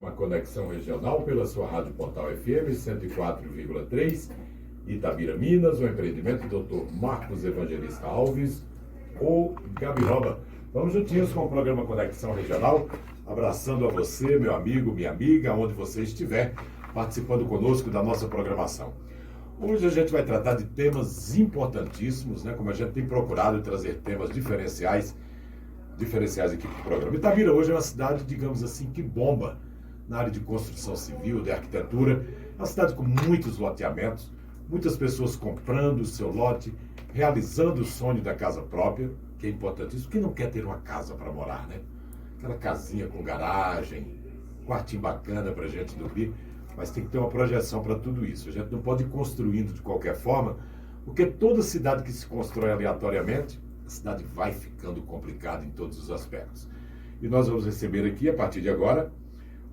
Uma conexão regional pela sua Rádio Portal FM 104,3, Itabira, Minas, o empreendimento do Dr. Marcos Evangelista Alves, o Gabiroba. Vamos juntinhos com o programa Conexão Regional, abraçando a você, meu amigo, minha amiga, onde você estiver, participando conosco da nossa programação. Hoje a gente vai tratar de temas importantíssimos, né? Como a gente tem procurado trazer temas diferenciais aqui para o programa. Itabira hoje é uma cidade, digamos assim, que bomba na área de construção civil, de arquitetura. É uma cidade com muitos loteamentos, muitas pessoas comprando o seu lote, realizando o sonho da casa própria, que é importantíssimo. Quem não quer ter uma casa para morar, né? Aquela casinha com garagem, quartinho bacana para a gente dormir, mas tem que ter uma projeção para tudo isso. A gente não pode ir construindo de qualquer forma, porque toda cidade que se constrói aleatoriamente, a cidade vai ficando complicada em todos os aspectos. E nós vamos receber aqui, a partir de agora,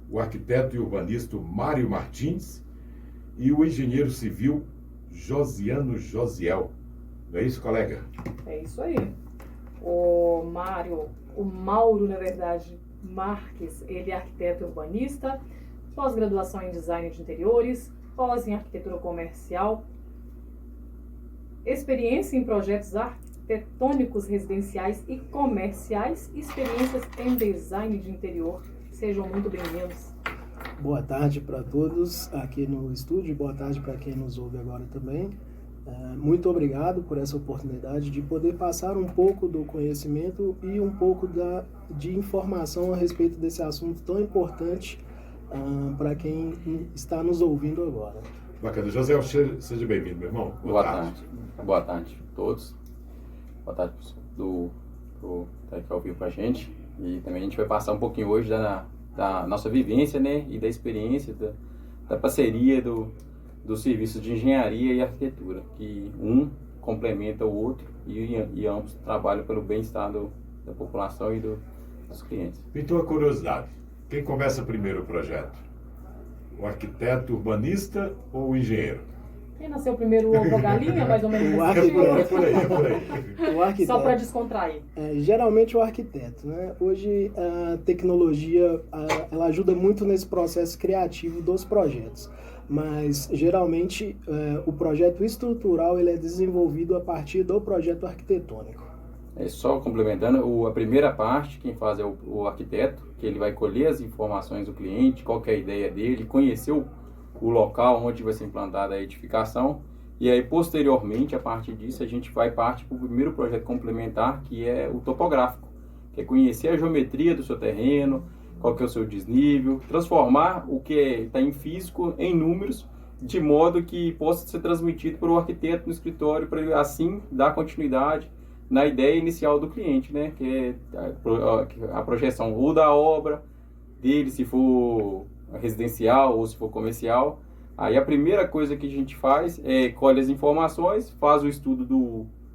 o arquiteto e urbanista Mário Martins e o engenheiro civil Josiano Josiel. Não é isso, colega? É isso aí. O Mauro, na verdade, Marques, ele é arquiteto e urbanista, pós-graduação em design de interiores, pós em arquitetura comercial, experiência em projetos arquitetônicos residenciais e comerciais, experiências em design de interior. Sejam muito bem-vindos. Boa tarde para todos aqui no estúdio, boa tarde para quem nos ouve agora também. Muito obrigado por essa oportunidade de poder passar um pouco do conhecimento e um pouco de informação a respeito desse assunto tão importante para quem está nos ouvindo agora. Bacana. José, seja bem-vindo, meu irmão. Boa tarde. Boa tarde a todos. Boa tarde do que está ouvindo com a gente. E também a gente vai passar um pouquinho hoje da nossa vivência, né? E da experiência, da parceria dos serviços de engenharia e arquitetura, que um complementa o outro e ambos trabalham pelo bem-estar da população e dos clientes. Então, a curiosidade, quem começa primeiro o projeto? O arquiteto urbanista ou o engenheiro? Quem nasceu primeiro, o ovo ou a galinha, mais ou menos? É por aí. O arquiteto, só para descontrair. Geralmente o arquiteto, né? Hoje a tecnologia ela ajuda muito nesse processo criativo dos projetos. Mas geralmente o projeto estrutural ele é desenvolvido a partir do projeto arquitetônico. Só complementando, a primeira parte, quem faz é o arquiteto, que ele vai colher as informações do cliente, qual que é a ideia dele, conhecer o local onde vai ser implantada a edificação, e aí posteriormente, a partir disso, a gente vai partir para o primeiro projeto complementar, que é o topográfico, que é conhecer a geometria do seu terreno, qual que é o seu desnível, transformar o que está em físico em números, de modo que possa ser transmitido para o arquiteto no escritório, para ele assim dar continuidade na ideia inicial do cliente, né? Que é a projeção ou da obra dele, se for residencial ou se for comercial. Aí a primeira coisa que a gente faz é colhe as informações, faz o estudo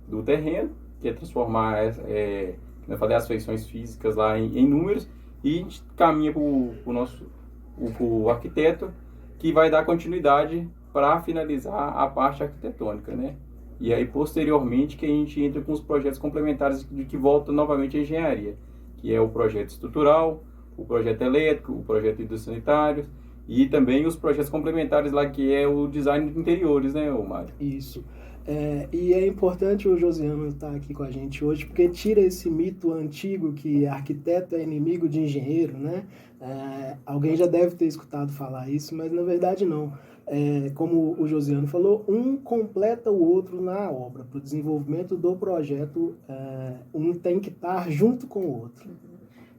do terreno, que é transformar as feições físicas lá em números, e a gente caminha para o arquiteto, que vai dar continuidade para finalizar a parte arquitetônica, né? E aí, posteriormente, que a gente entra com os projetos complementares que voltam novamente à engenharia, que é o projeto estrutural, o projeto elétrico, o projeto hidrossanitário e também os projetos complementares lá, que é o design de interiores, né, Mário? Isso. E é importante o Josiano estar aqui com a gente hoje, porque tira esse mito antigo que arquiteto é inimigo de engenheiro, né? Alguém já deve ter escutado falar isso, mas na verdade não. Como o Josiano falou, um completa o outro na obra. Para o desenvolvimento do projeto, um tem que estar junto com o outro.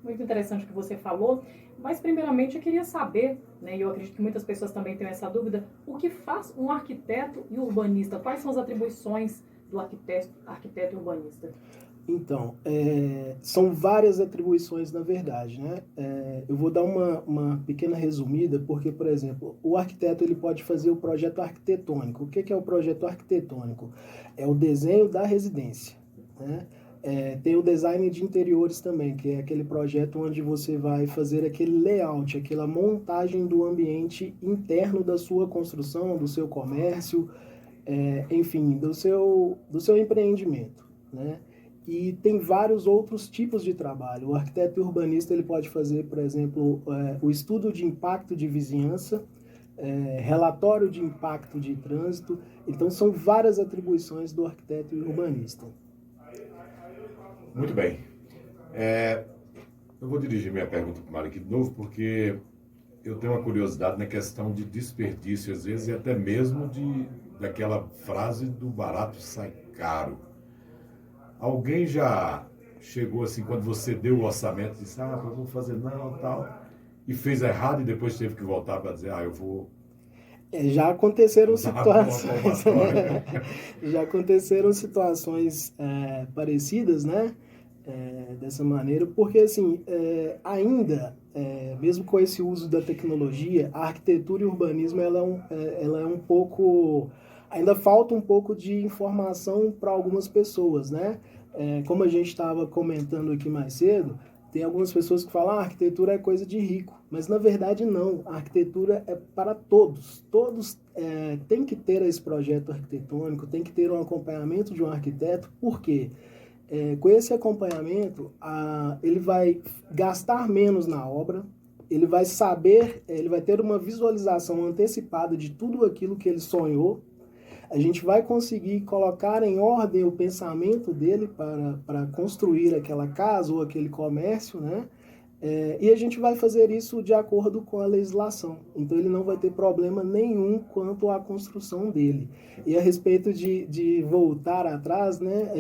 Muito interessante o que você falou, mas primeiramente eu queria saber, né, e eu acredito que muitas pessoas também têm essa dúvida, o que faz um arquiteto e urbanista? Quais são as atribuições do arquiteto e urbanista? Então, são várias atribuições na verdade, né? Eu vou dar uma pequena resumida, porque, por exemplo, o arquiteto ele pode fazer o projeto arquitetônico. O que é o projeto arquitetônico? É o desenho da residência, né? Tem o design de interiores também, que é aquele projeto onde você vai fazer aquele layout, aquela montagem do ambiente interno da sua construção, do seu comércio, enfim, do seu empreendimento, né? E tem vários outros tipos de trabalho. O arquiteto urbanista ele pode fazer, por exemplo, o estudo de impacto de vizinhança, relatório de impacto de trânsito. Então, são várias atribuições do arquiteto urbanista. Muito bem. Eu vou dirigir minha pergunta para o Mário aqui de novo, porque eu tenho uma curiosidade na questão de desperdício, às vezes, e até mesmo daquela frase do barato sai caro. Alguém já chegou assim, quando você deu o orçamento, disse, eu vou fazer não, tal, e fez errado e depois teve que voltar para dizer, eu vou... Já aconteceram situações, já aconteceram situações parecidas, né? Dessa maneira, porque assim, ainda, mesmo com esse uso da tecnologia, a arquitetura e o urbanismo ela é um pouco, ainda falta um pouco de informação para algumas pessoas, né? Como a gente estava comentando aqui mais cedo, tem algumas pessoas que falam, a arquitetura é coisa de rico, mas na verdade não, a arquitetura é para todos, têm que ter esse projeto arquitetônico, tem que ter um acompanhamento de um arquiteto, por quê? Com esse acompanhamento, ele vai gastar menos na obra, ele vai saber, ele vai ter uma visualização antecipada de tudo aquilo que ele sonhou, a gente vai conseguir colocar em ordem o pensamento dele para construir aquela casa ou aquele comércio, né? E a gente vai fazer isso de acordo com a legislação. Então, ele não vai ter problema nenhum quanto à construção dele. E a respeito de voltar atrás, né?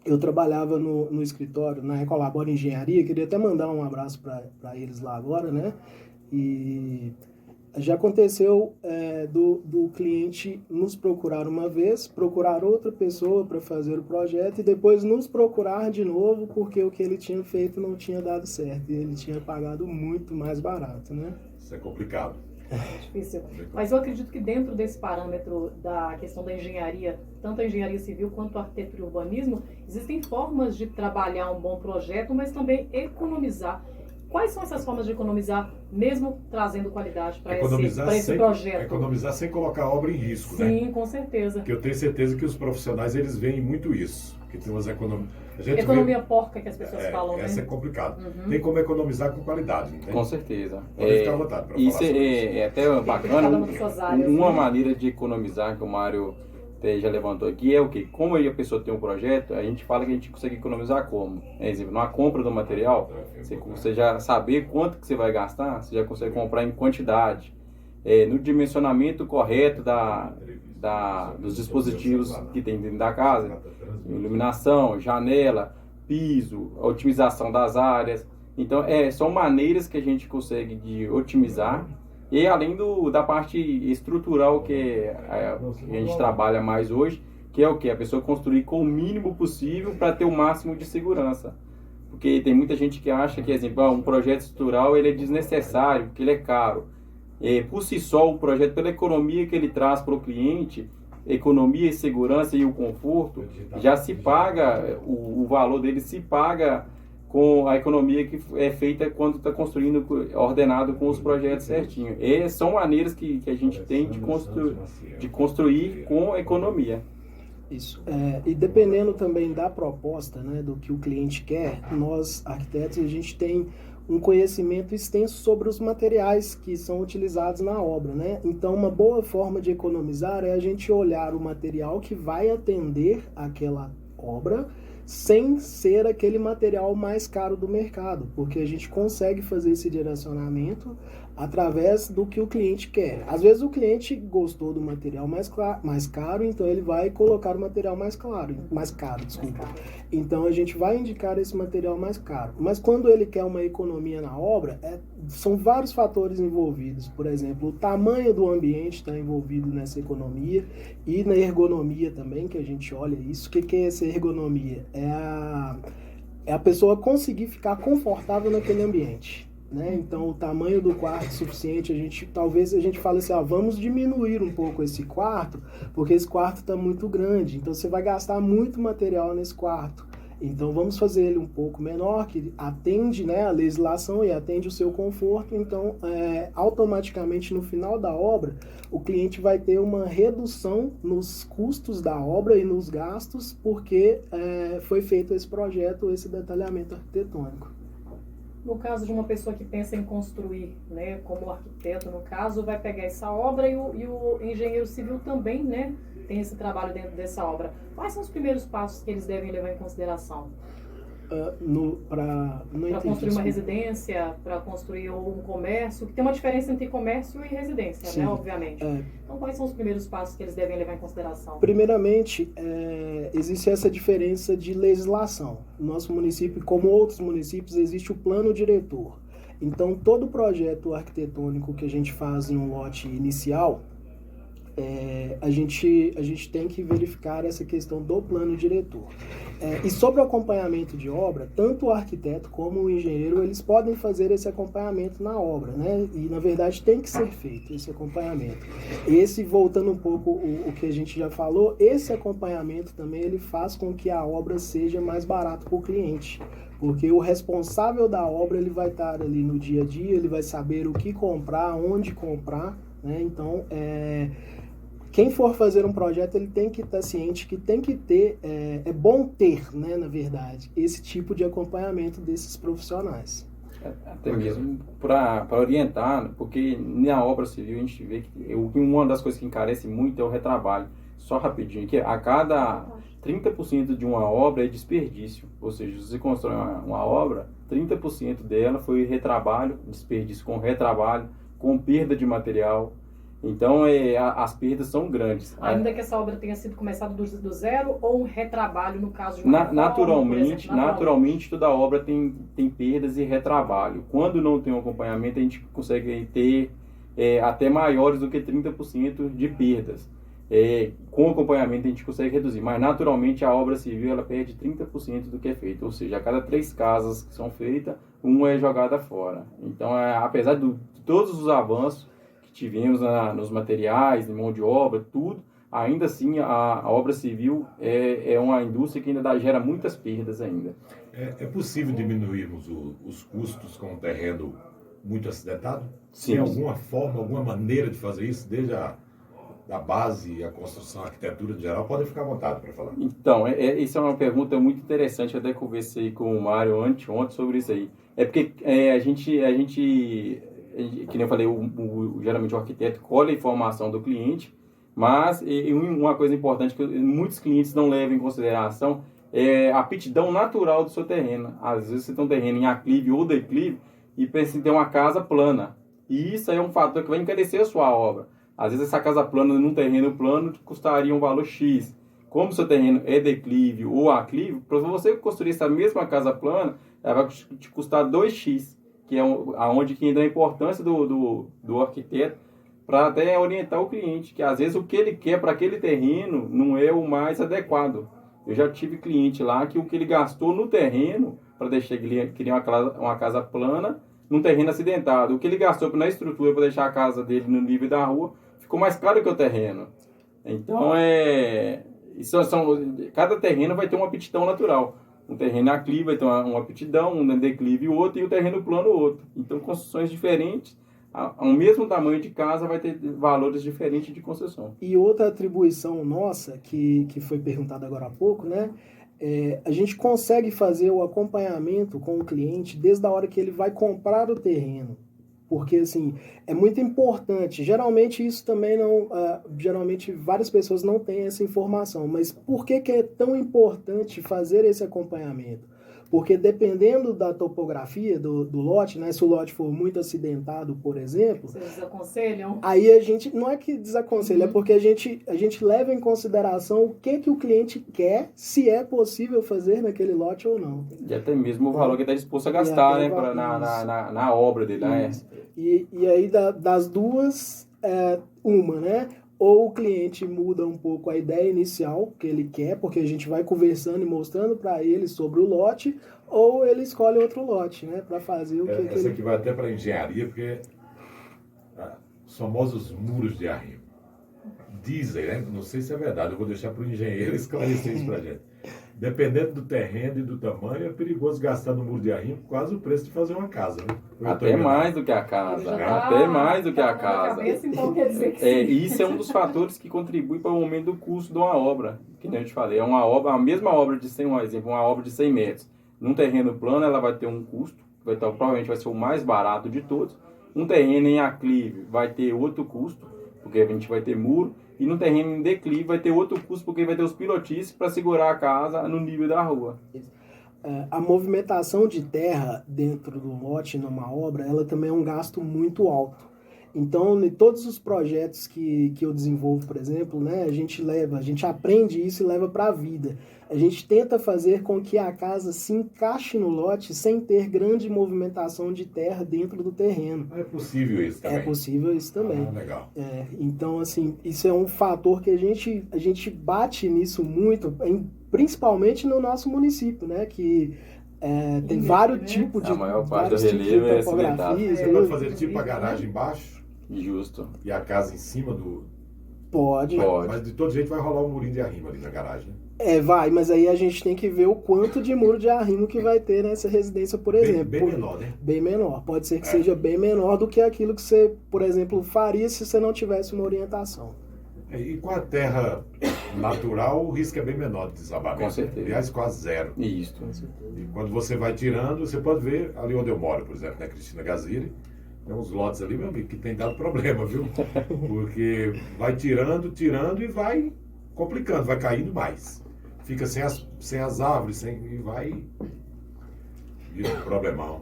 Eu trabalhava no escritório, na Ecolabora Engenharia, queria até mandar um abraço para eles lá agora, né? E já aconteceu do cliente nos procurar uma vez, procurar outra pessoa para fazer o projeto e depois nos procurar de novo porque o que ele tinha feito não tinha dado certo e ele tinha pagado muito mais barato, né? Isso é complicado. Difícil. Mas eu acredito que dentro desse parâmetro da questão da engenharia, tanto a engenharia civil quanto a arquitetura e urbanismo, existem formas de trabalhar um bom projeto, mas também economizar. Quais são essas formas de economizar, mesmo trazendo qualidade para esse projeto? Economizar sem colocar a obra em risco, né? Sim, com certeza. Porque eu tenho certeza que os profissionais, eles veem muito isso. Que tem umas economias... Economia porca que as pessoas falam, essa né? é complicado. Tem como economizar com qualidade, não tem? Com certeza. Pode ficar à vontade para falar sobre isso. É até bacana. Cada uma das suas áreas, Uma né? maneira de economizar que o Mário já levantou aqui é o quê? Como a pessoa tem um projeto, a gente fala que a gente consegue economizar como? Exemplo, na compra do material, você já saber quanto que você vai gastar, você já consegue comprar em quantidade. No dimensionamento correto dos dispositivos que tem dentro da casa, iluminação, janela, piso, a otimização das áreas. Então, são maneiras que a gente consegue de otimizar. E além da parte estrutural que a gente trabalha mais hoje, que é o que? A pessoa construir com o mínimo possível para ter o máximo de segurança. Porque tem muita gente que acha que, exemplo, um projeto estrutural ele é desnecessário, porque ele é caro. Por si só, o projeto, pela economia que ele traz para o cliente, economia e segurança e o conforto, já se paga, o valor dele se paga com a economia que é feita quando está construindo, ordenado com os projetos certinho. E são maneiras que a gente tem de construir com economia. Isso. E dependendo também da proposta, né, do que o cliente quer, nós, arquitetos, a gente tem um conhecimento extenso sobre os materiais que são utilizados na obra, né? Então, uma boa forma de economizar é a gente olhar o material que vai atender aquela obra, sem ser aquele material mais caro do mercado, porque a gente consegue fazer esse direcionamento através do que o cliente quer. Às vezes o cliente gostou do material mais caro, então ele vai colocar o material mais caro, desculpa. Então a gente vai indicar esse material mais caro. Mas quando ele quer uma economia na obra, são vários fatores envolvidos. Por exemplo, o tamanho do ambiente está envolvido nessa economia e na ergonomia também, que a gente olha isso. O que é essa ergonomia? É a pessoa conseguir ficar confortável naquele ambiente. Né? Então, o tamanho do quarto suficiente, talvez a gente fale assim, vamos diminuir um pouco esse quarto, porque esse quarto está muito grande, então você vai gastar muito material nesse quarto. Então vamos fazer ele um pouco menor, que atende, né, a legislação e atende o seu conforto. Então, automaticamente no final da obra, o cliente vai ter uma redução nos custos da obra e nos gastos, porque foi feito esse projeto, esse detalhamento arquitetônico. No caso de uma pessoa que pensa em construir, né, como arquiteto, no caso, vai pegar essa obra e o engenheiro civil também, né, tem esse trabalho dentro dessa obra. Quais são os primeiros passos que eles devem levar em consideração? Para construir uma residência, para construir um comércio, que tem uma diferença entre comércio e residência, Sim, né, obviamente. Então, quais são os primeiros passos que eles devem levar em consideração? Primeiramente, existe essa diferença de legislação. No nosso município, como outros municípios, existe o plano diretor. Então, todo projeto arquitetônico que a gente faz em um lote inicial, a gente tem que verificar essa questão do plano diretor. E sobre o acompanhamento de obra, tanto o arquiteto como o engenheiro, eles podem fazer esse acompanhamento na obra, né? E, na verdade, tem que ser feito esse acompanhamento. Voltando um pouco o que a gente já falou, esse acompanhamento também ele faz com que a obra seja mais barata para o cliente. Porque o responsável da obra ele vai estar ali no dia a dia, ele vai saber o que comprar, onde comprar, né? Então, quem for fazer um projeto, ele tem que estar ciente que tem que ter, é bom ter, né, na verdade, esse tipo de acompanhamento desses profissionais. Até mesmo para orientar, porque na obra civil a gente vê que uma das coisas que encarece muito é o retrabalho. Só rapidinho, que a cada 30% de uma obra é desperdício, ou seja, se você constrói uma obra, 30% dela foi retrabalho, desperdício com retrabalho, com perda de material. Então, as perdas são grandes. Ainda que essa obra tenha sido começada do zero ou um retrabalho, no caso de uma reforma, naturalmente, toda obra tem perdas e retrabalho. Quando não tem um acompanhamento, a gente consegue ter até maiores do que 30% de perdas. Com acompanhamento, a gente consegue reduzir. Mas, naturalmente, a obra civil ela perde 30% do que é feito. Ou seja, a cada 3 casas que são feitas, uma é jogada fora. Então, apesar de todos os avanços tivemos nos materiais, em mão de obra, tudo, ainda assim a obra civil é uma indústria que ainda gera muitas perdas ainda. É possível diminuirmos os custos com um terreno muito acidentado? Sim. Tem alguma forma, alguma maneira de fazer isso, desde a base, a construção, a arquitetura em geral? Podem ficar à vontade para falar. Então, isso é uma pergunta muito interessante, eu até conversei com o Mário ontem sobre isso aí. É porque a gente que nem eu falei, geralmente o arquiteto colhe a informação do cliente, mas uma coisa importante que muitos clientes não levam em consideração é a aptidão natural do seu terreno. Às vezes você tem um terreno em aclive ou declive e pensa em ter uma casa plana. E isso aí é um fator que vai encarecer a sua obra. Às vezes essa casa plana num terreno plano custaria um valor X. Como o seu terreno é declive ou aclive, para você construir essa mesma casa plana, ela vai te custar 2x. Que é aonde que entra a importância do arquiteto para até orientar o cliente, que às vezes o que ele quer para aquele terreno não é o mais adequado. Eu já tive cliente lá que o que ele gastou no terreno para deixar ele criar uma casa plana num terreno acidentado, o que ele gastou na estrutura para deixar a casa dele no nível da rua ficou mais caro que o terreno. Então cada terreno vai ter uma aptidão natural. Um terreno aclive vai ter uma aptidão, um declive outro, e o terreno plano outro. Então, construções diferentes, ao mesmo tamanho de casa, vai ter valores diferentes de construção. E outra atribuição nossa, que foi perguntada agora há pouco, né? A gente consegue fazer o acompanhamento com o cliente desde a hora que ele vai comprar o terreno. Porque, assim, é muito importante. Geralmente, isso também não... geralmente, várias pessoas não têm essa informação. Mas por que é tão importante fazer esse acompanhamento? Porque dependendo da topografia do lote, né? Se o lote for muito acidentado, por exemplo... Vocês desaconselham? Aí a gente... Não é que desaconselha, é porque a gente leva em consideração o que o cliente quer, se é possível fazer naquele lote ou não. E até mesmo o valor que ele está disposto a gastar, né? Na obra dele, né? E aí, das duas, uma, né? Ou o cliente muda um pouco a ideia inicial que ele quer, porque a gente vai conversando e mostrando para ele sobre o lote, ou ele escolhe outro lote, né? Para fazer o que ele... Essa aqui vai até para engenharia, porque os famosos muros de arrimo. Dizem, né? Não sei se é verdade, eu vou deixar para o engenheiro esclarecer isso para a gente. Dependendo do terreno e do tamanho, é perigoso gastar no muro de arrimo quase o preço de fazer uma casa, né? Até mais do que a casa. Até mais do que a casa. Cabeça, então quer dizer que Isso é um dos fatores que contribui para o aumento do custo de uma obra. Que nem eu te falei, é uma obra, a mesma obra de 100, um exemplo, uma obra de 100 metros. Num terreno plano, ela vai ter um custo, provavelmente vai ser o mais barato de todos. Um terreno em aclive vai ter outro custo, porque a gente vai ter muro. E no terreno em declive vai ter outro custo, porque vai ter os pilotis para segurar a casa no nível da rua. A movimentação de terra dentro do lote numa obra, ela também é um gasto muito alto. Então, em todos os projetos que eu desenvolvo, por exemplo, né, a gente aprende isso e leva para a vida. A gente tenta fazer com que a casa se encaixe no lote sem ter grande movimentação de terra dentro do terreno. É possível isso também. É possível isso também. Legal. Então, assim, isso é um fator que a gente bate nisso muito, principalmente no nosso município, né? Que tem vários tipos de... A maior parte do relevo é acidentado. Você pode fazer tipo a garagem embaixo Justo. e a casa em cima do... Pode. Mas de todo jeito vai rolar um murinho de arrimo ali na garagem, né? Vai, mas aí a gente tem que ver o quanto de muro de arrimo que vai ter nessa residência, por exemplo. Bem menor, né? Bem menor. Pode ser que seja bem menor do que aquilo que você, por exemplo, faria se você não tivesse uma orientação. E com a terra natural, o risco é bem menor de desabamento. Com certeza. Aliás, quase zero. Isso. E quando você vai tirando, você pode ver ali onde eu moro, por exemplo, na Cristina Gaziri, tem uns lotes ali, meu amigo, que tem dado problema, viu? Porque vai tirando e vai complicando, vai caindo mais. Fica sem as árvores, e vai... Vira um problemão.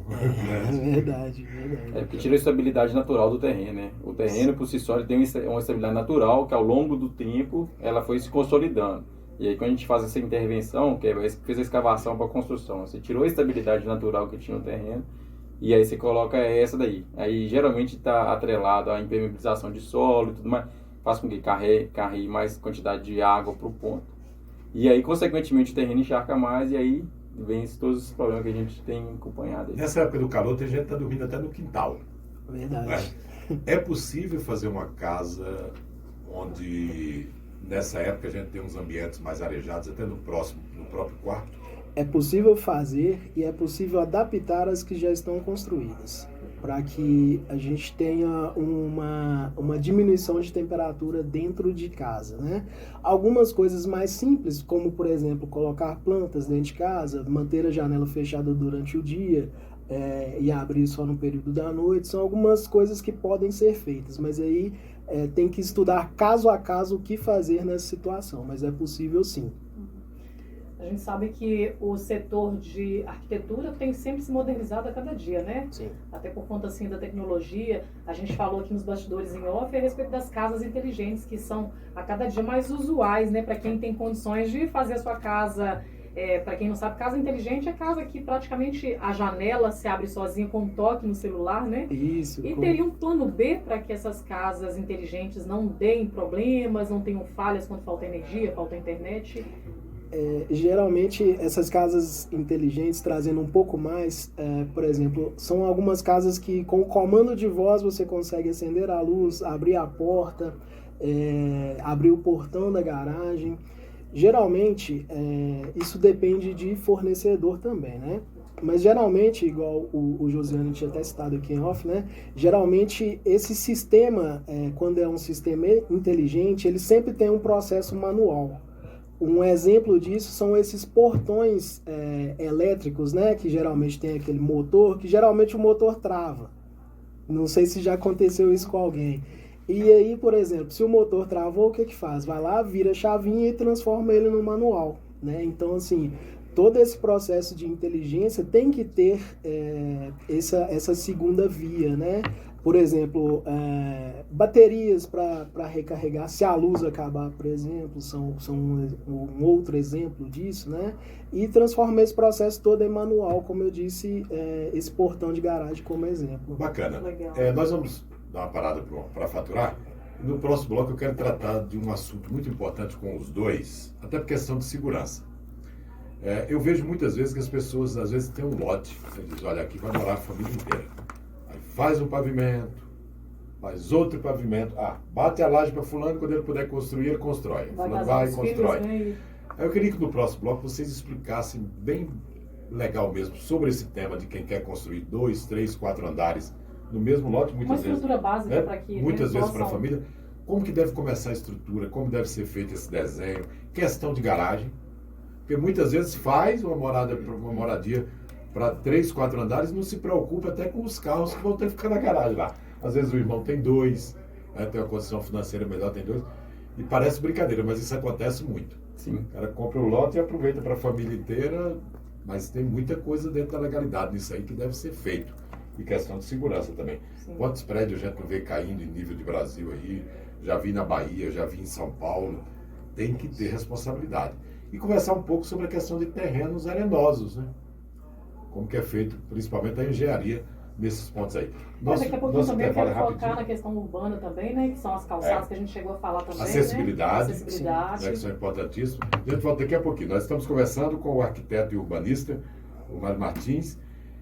Verdade. Porque tira a estabilidade natural do terreno, né? O terreno, por si só, ele tem uma estabilidade natural que, ao longo do tempo, ela foi se consolidando. E aí, quando a gente faz essa intervenção, que fez a escavação para a construção, você tirou a estabilidade natural que tinha no terreno, e aí você coloca essa daí. Aí, geralmente, está atrelado à impermeabilização de solo e tudo mais, faz com que carregue mais quantidade de água para o ponto. E aí, consequentemente, o terreno encharca mais, e aí vem todos os problemas que a gente tem acompanhado. Nessa época do calor, tem gente que está dormindo até no quintal. Verdade. É possível fazer uma casa onde, nessa época, a gente tem uns ambientes mais arejados, até no próprio quarto? É possível fazer e é possível adaptar as que já estão construídas, para que a gente tenha uma diminuição de temperatura dentro de casa, né? Algumas coisas mais simples, como, por exemplo, colocar plantas dentro de casa, manter a janela fechada durante o dia e abrir só no período da noite, são algumas coisas que podem ser feitas, mas aí tem que estudar caso a caso o que fazer nessa situação, mas é possível sim. A gente sabe que o setor de arquitetura tem sempre se modernizado a cada dia, né? Sim. Até por conta, assim, da tecnologia. A gente falou aqui nos bastidores em off a respeito das casas inteligentes, que são a cada dia mais usuais, né? Para quem tem condições de fazer a sua casa. Para quem não sabe, casa inteligente é casa que praticamente a janela se abre sozinha com um toque no celular, né? Isso. E teria um plano B para que essas casas inteligentes não deem problemas, não tenham falhas quando falta energia, falta internet? Geralmente essas casas inteligentes, trazendo um pouco mais, por exemplo, são algumas casas que com o comando de voz você consegue acender a luz, abrir a porta, abrir o portão da garagem. Geralmente isso depende de fornecedor também, né? Mas geralmente, igual o Josiane tinha até citado aqui em off, né? Geralmente esse sistema, quando é um sistema inteligente, ele sempre tem um processo manual. Um exemplo disso são esses portões elétricos, né? Que geralmente tem aquele motor, que geralmente o motor trava. Não sei se já aconteceu isso com alguém. E aí, por exemplo, se o motor travou, o que faz? Vai lá, vira a chavinha e transforma ele no manual, né? Então, assim, todo esse processo de inteligência tem que ter essa segunda via, né? Por exemplo, baterias para recarregar, se a luz acabar, por exemplo, são um outro exemplo disso, né? E transformar esse processo todo em manual, como eu disse, esse portão de garagem como exemplo. Bacana. Legal. Nós vamos dar uma parada para faturar. No próximo bloco eu quero tratar de um assunto muito importante com os dois, até por questão de segurança. Eu vejo muitas vezes que as pessoas, às vezes, têm um lote, você diz, olha, aqui vai morar a família inteira. Faz um pavimento, faz outro pavimento. Bate a laje para fulano, quando ele puder construir, ele constrói. Fulano vai e constrói. Filhos, né? Aí eu queria que no próximo bloco vocês explicassem bem legal mesmo sobre esse tema de quem quer construir 2, 3, 4 andares no mesmo lote, Uma muitas vezes. estrutura básica para que... Muitas vezes para a possam- família. Como que deve começar a estrutura, como deve ser feito esse desenho, questão de garagem. Porque muitas vezes faz uma moradia para 3, 4 andares e não se preocupa até com os carros que vão ter que ficar na garagem lá. Às vezes o irmão tem 2, né, tem uma condição financeira melhor, tem 2. E parece brincadeira, mas isso acontece muito. Sim. O cara compra o lote e aproveita para a família inteira, mas tem muita coisa dentro da legalidade nisso aí que deve ser feito. E questão de segurança também. Sim. Quantos prédios a gente não vê caindo em nível de Brasil aí? Já vi na Bahia, já vi em São Paulo. Tem que ter responsabilidade. E conversar um pouco sobre a questão de terrenos arenosos, né? Como que é feito, principalmente a engenharia nesses pontos aí. Daqui a pouquinho também eu intervalo quero é focar rapidinho. na questão urbana também, né? Que são as calçadas que a gente chegou a falar também, Acessibilidade, né? Acessibilidade. né, que são importantíssimos. A gente volta daqui a pouquinho. Nós estamos conversando com o arquiteto e urbanista, o Mário Martins,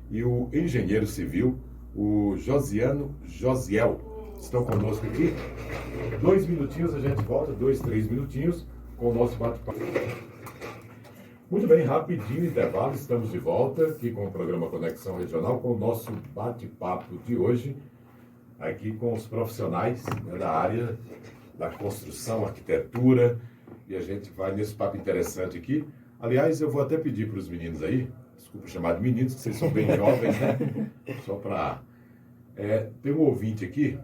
e o engenheiro civil, o Josiano Josiel. Estão conosco aqui. 2 minutinhos, a gente volta, 2, 3 minutinhos, com o nosso bate-papo. Muito bem, rapidinho intervalo, estamos de volta aqui com o programa Conexão Regional, com o nosso bate-papo de hoje, aqui com os profissionais, né, da área da construção, arquitetura, e a gente vai nesse papo interessante aqui. Aliás, eu vou até pedir para os meninos aí, desculpa chamar de meninos, que vocês são bem jovens, né? Só para... tem um ouvinte aqui,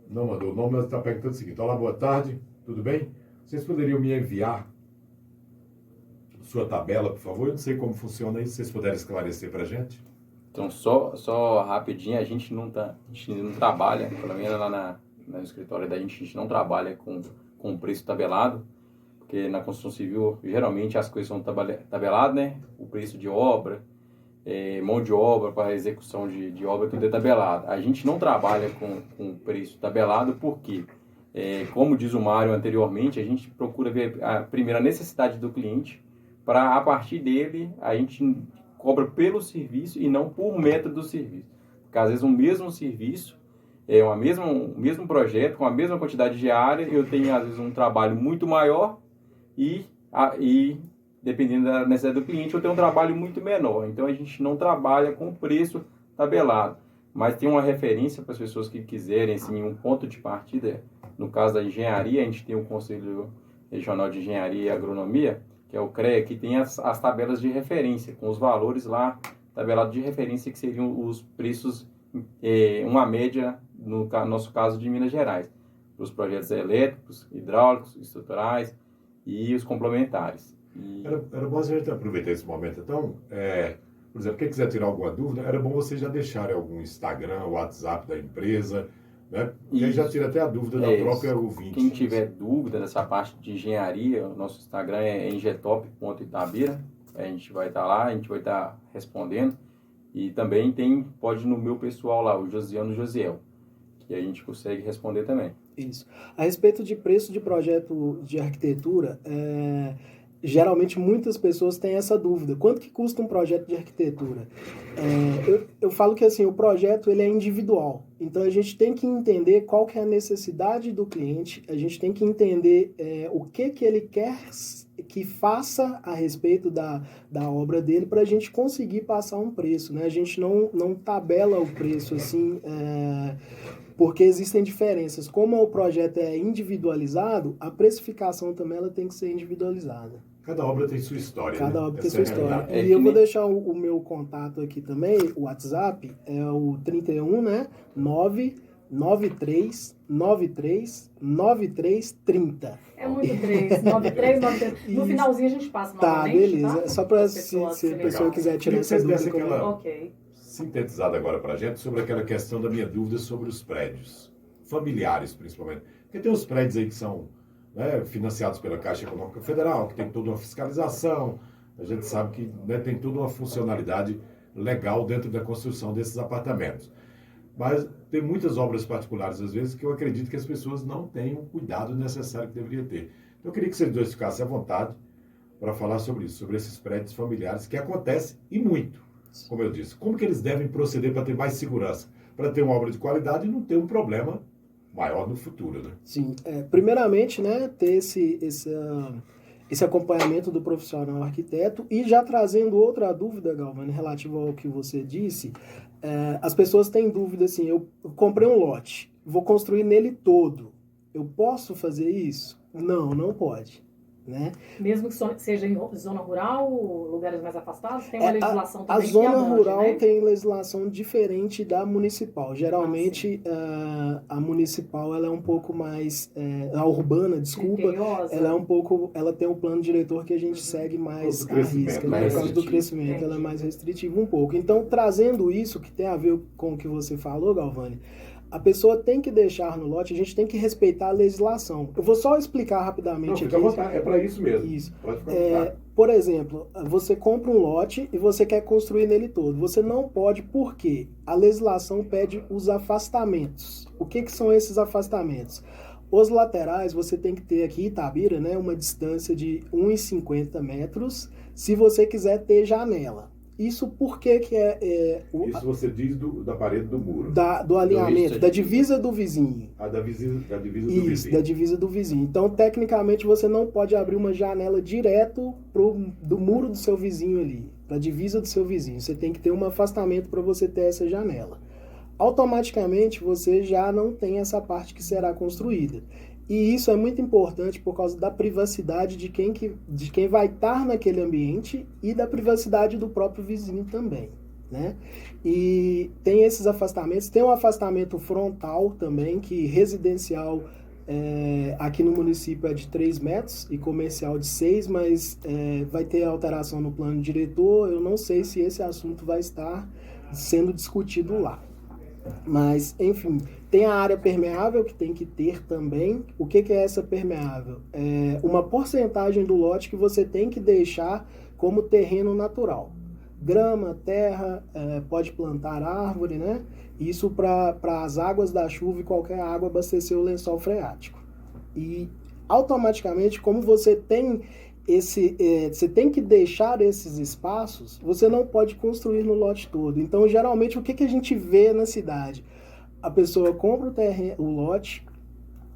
não mandou o nome, mas está perguntando o seguinte: olá, boa tarde, tudo bem? Vocês poderiam me enviar sua tabela, por favor? Eu não sei como funciona isso, se vocês puderem esclarecer para a gente. Então, só rapidinho, a gente não trabalha, pelo menos lá no escritório da gente, a gente não trabalha com preço tabelado, porque na construção civil, geralmente, as coisas são tabeladas, né? O preço de obra, mão de obra para execução de obra, tudo é tabelado. A gente não trabalha com preço tabelado porque, como diz o Mário anteriormente, a gente procura ver a primeira necessidade do cliente, para a partir dele a gente cobra pelo serviço e não por método do serviço. Porque às vezes o mesmo serviço, o mesmo projeto, com a mesma quantidade de área, eu tenho às vezes um trabalho muito maior e dependendo da necessidade do cliente, eu tenho um trabalho muito menor. Então a gente não trabalha com preço tabelado, mas tem uma referência para as pessoas que quiserem, assim, um ponto de partida. No caso da engenharia, a gente tem o Conselho Regional de Engenharia e Agronomia, que é o CREA, que tem as tabelas de referência, com os valores lá, tabelado de referência, que seriam os preços, uma média, no nosso caso, de Minas Gerais, para os projetos elétricos, hidráulicos, estruturais e os complementares. Era bom a gente aproveitar esse momento. Então, por exemplo, quem quiser tirar alguma dúvida, era bom vocês já deixarem algum Instagram, WhatsApp da empresa, né? E aí já tira até a dúvida da própria ouvinte. Quem tiver dúvida dessa parte de engenharia, o nosso Instagram é engetop.itabira. A gente vai estar lá, a gente vai estar respondendo. E também pode ir no meu pessoal lá, o Josiano Josiel, que a gente consegue responder também. Isso. A respeito de preço de projeto de arquitetura, geralmente muitas pessoas têm essa dúvida. Quanto que custa um projeto de arquitetura? Eu falo que assim, o projeto ele é individual. Então a gente tem que entender qual que é a necessidade do cliente, a gente tem que entender o que ele quer que faça a respeito da obra dele para a gente conseguir passar um preço, né? A gente não tabela o preço assim, porque existem diferenças. Como o projeto é individualizado, a precificação também ela tem que ser individualizada. Cada obra tem sua história. Cada obra tem sua história. E eu vou deixar o meu contato aqui também, o WhatsApp, é o 31, né? 993939330. É muito 9393. No finalzinho a gente passa novamente. Tá, beleza. Tá? Só para se a pessoa quiser tirar essa dúvida. Ok. Sintetizada agora para a gente sobre aquela questão da minha dúvida sobre os prédios, familiares principalmente. Porque tem os prédios aí que são, né, financiados pela Caixa Econômica Federal, que tem toda uma fiscalização, a gente sabe que, né, tem toda uma funcionalidade legal dentro da construção desses apartamentos. Mas tem muitas obras particulares, às vezes, que eu acredito que as pessoas não têm o cuidado necessário que deveria ter. Então eu queria que vocês dois ficassem à vontade para falar sobre isso, sobre esses prédios familiares, que acontece e muito. Como eu disse, como que eles devem proceder para ter mais segurança? Para ter uma obra de qualidade e não ter um problema maior no futuro, né? Sim. Primeiramente, né, ter esse acompanhamento do profissional arquiteto. E já trazendo outra dúvida, Galvani, relativa ao que você disse, as pessoas têm dúvida assim, eu comprei um lote, vou construir nele todo, eu posso fazer isso? Não, não pode. Né? Mesmo que seja em zona rural, lugares mais afastados, tem uma legislação também a zona que abrange, rural, né? tem legislação diferente da municipal. Geralmente, a municipal ela é um pouco mais... a urbana, desculpa, Criteriosa. ela é um pouco... Ela tem um plano diretor que a gente segue mais à risca. Né? Por causa do crescimento, ela é mais restritiva um pouco. Então, trazendo isso, que tem a ver com o que você falou, Galvani, a pessoa tem que deixar no lote, a gente tem que respeitar a legislação. Eu vou só explicar rapidamente aqui. É para isso mesmo. Isso. Pode ficar por exemplo, você compra um lote e você quer construir nele todo. Você não pode, porque a legislação pede os afastamentos. O que são esses afastamentos? Os laterais, você tem que ter aqui em Itabira, né, uma distância de 1,50 metros, se você quiser ter janela. Isso por que isso você diz da parede do muro. Do alinhamento, da divisa do vizinho. Da divisa do Isso, vizinho. da divisa do vizinho. Então, tecnicamente, você não pode abrir uma janela direto do muro do seu vizinho ali, para a divisa do seu vizinho. Você tem que ter um afastamento para você ter essa janela. Automaticamente, você já não tem essa parte que será construída. E isso é muito importante por causa da privacidade de quem vai estar naquele ambiente e da privacidade do próprio vizinho também, né? E tem esses afastamentos, tem um afastamento frontal também, que residencial aqui no município é de 3 metros e comercial de 6, mas vai ter alteração no plano diretor. Eu não sei se esse assunto vai estar sendo discutido lá. Mas, enfim, tem a área permeável que tem que ter também. O que é essa permeável? É uma porcentagem do lote que você tem que deixar como terreno natural. Grama, terra, pode plantar árvore, né? Isso para as águas da chuva e qualquer água abastecer o lençol freático. E automaticamente, como você tem você tem que deixar esses espaços, você não pode construir no lote todo. Então, geralmente, o que a gente vê na cidade? A pessoa compra o lote,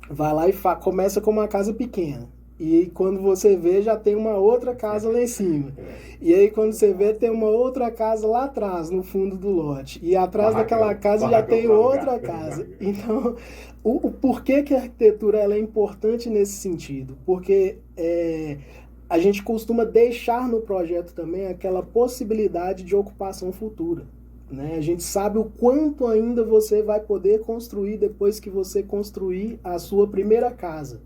vai lá e começa com uma casa pequena. E quando você vê, já tem uma outra casa lá em cima. E aí, quando você vê, tem uma outra casa lá atrás, no fundo do lote. E atrás daquela casa já tem outra casa. Então, o porquê que a arquitetura ela é importante nesse sentido? Porque a gente costuma deixar no projeto também aquela possibilidade de ocupação futura, né? A gente sabe o quanto ainda você vai poder construir depois que você construir a sua primeira casa.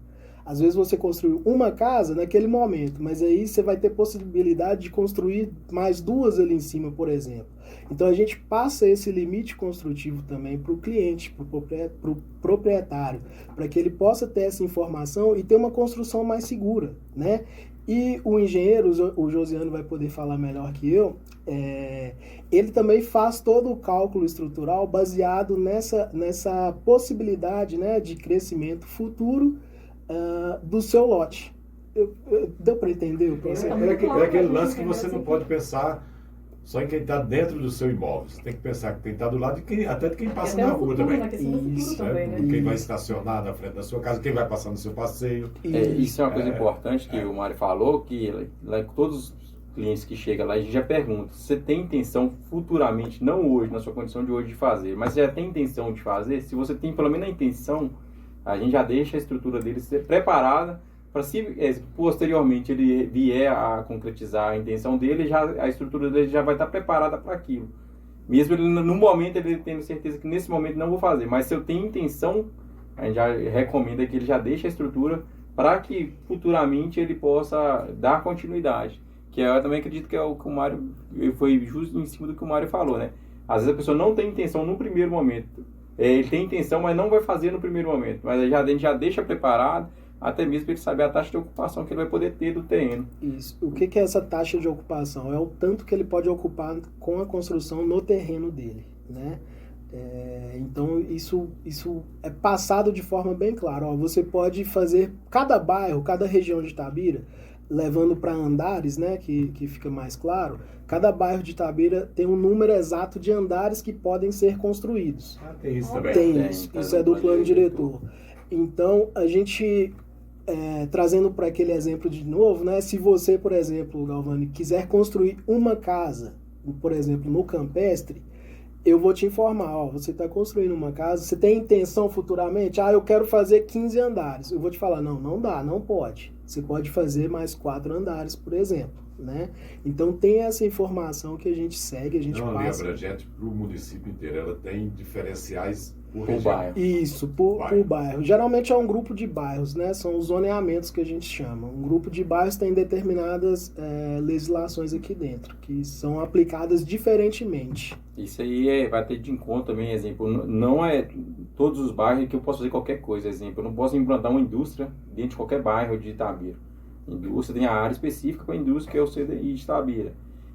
Às vezes você construiu uma casa naquele momento, mas aí você vai ter possibilidade de construir mais 2 ali em cima, por exemplo. Então a gente passa esse limite construtivo também para o cliente, para o proprietário, para que ele possa ter essa informação e ter uma construção mais segura, né? E o engenheiro, o Josiano vai poder falar melhor que eu, ele também faz todo o cálculo estrutural baseado nessa possibilidade, né, de crescimento futuro do seu lote. Deu para entender o processo? É aquele lance que você não pode pensar só em quem está dentro do seu imóvel. Você tem que pensar que tem que estar do lado até de quem passa na rua também. Isso, também, né? Quem vai estacionar na frente da sua casa, quem vai passar no seu passeio. Isso é uma coisa importante que o Mário falou, que todos os clientes que chegam lá, a gente já pergunta, você tem intenção futuramente, não hoje, na sua condição de hoje, de fazer, mas já tem intenção de fazer? Se você tem pelo menos a intenção, a gente já deixa a estrutura dele ser preparada para se posteriormente ele vier a concretizar a intenção dele, a estrutura dele já vai estar preparada para aquilo. Mesmo ele, no momento ele tendo certeza que nesse momento não vou fazer, mas se eu tenho intenção, a gente já recomenda que ele já deixe a estrutura para que futuramente ele possa dar continuidade. Que eu também acredito que é o que o Mário, foi justo em cima do que o Mário falou, né? Às vezes a pessoa não tem intenção no primeiro momento. Ele tem intenção, mas não vai fazer no primeiro momento. Mas a gente já deixa preparado, até mesmo para ele saber a taxa de ocupação que ele vai poder ter do terreno. Isso. O que é essa taxa de ocupação? É o tanto que ele pode ocupar com a construção no terreno dele, né? Então, isso é passado de forma bem clara. Você pode fazer cada bairro, cada região de Itabira, levando para andares, né, que fica mais claro, cada bairro de Itabira tem um número exato de andares que podem ser construídos. Tem isso também. Tem isso. Isso é do plano diretor. Então, a gente trazendo para aquele exemplo de novo, né? Se você, por exemplo, Galvani, quiser construir uma casa, por exemplo, no campestre, eu vou te informar, ó, você está construindo uma casa, você tem intenção futuramente? Eu quero fazer 15 andares. Eu vou te falar, não dá, não pode. Você pode fazer mais 4 andares, por exemplo, né? Então tem essa informação que a gente segue, a gente não, passa. Não é abrangente para o município inteiro, ela tem diferenciais por bairro. Isso, por bairro. Geralmente é um grupo de bairros, né? São os zoneamentos que a gente chama. Um grupo de bairros tem determinadas legislações aqui dentro, que são aplicadas diferentemente. Isso aí vai ter de encontro também, exemplo, não é todos os bairros que eu posso fazer qualquer coisa, exemplo, eu não posso implantar uma indústria dentro de qualquer bairro de Itabira. Indústria tem a área específica para a indústria, que é o CDI de Itabira.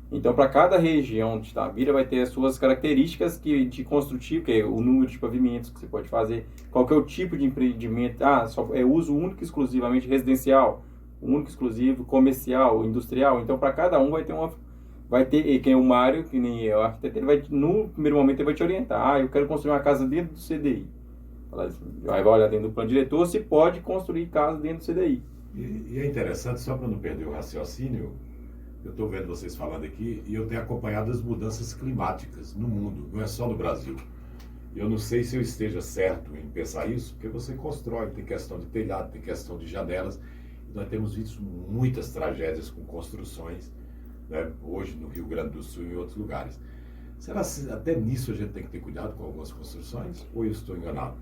Então, para cada região de Itabira vai ter as suas características de construtivo, que é o número de pavimentos que você pode fazer, qual que é o tipo de empreendimento, só é uso único e exclusivamente residencial, único e exclusivo comercial, industrial. Então, para cada um vai ter quem é o Mário, que nem é o arquiteto, no primeiro momento ele vai te orientar. Eu quero construir uma casa dentro do CDI. Aí vai olhar dentro do plano diretor se pode construir casa dentro do CDI. E é interessante, só para não perder o raciocínio, eu estou vendo vocês falando aqui e eu tenho acompanhado as mudanças climáticas no mundo, não é só no Brasil. Eu não sei se eu esteja certo em pensar isso, porque você constrói, tem questão de telhado, tem questão de janelas, e nós temos visto muitas tragédias com construções, né, hoje no Rio Grande do Sul e em outros lugares. Será que até nisso a gente tem que ter cuidado com algumas construções? Ou eu estou enganado?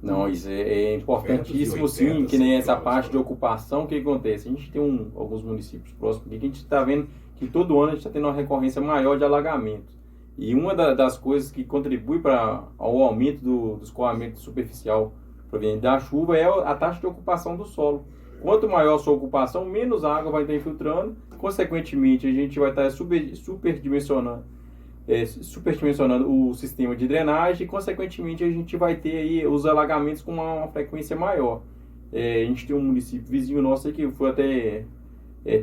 Não, isso é importantíssimo, sim, que nem essa parte de ocupação. O que acontece? A gente tem alguns municípios próximos aqui que a gente está vendo que todo ano a gente está tendo uma recorrência maior de alagamento. E uma das coisas que contribui para o aumento do escoamento superficial proveniente da chuva é a taxa de ocupação do solo. Quanto maior a sua ocupação, menos água vai estar infiltrando, consequentemente a gente vai estar superdimensionando o sistema de drenagem e, consequentemente, a gente vai ter aí os alagamentos com uma frequência maior. A gente tem um município vizinho nosso aí, que foi até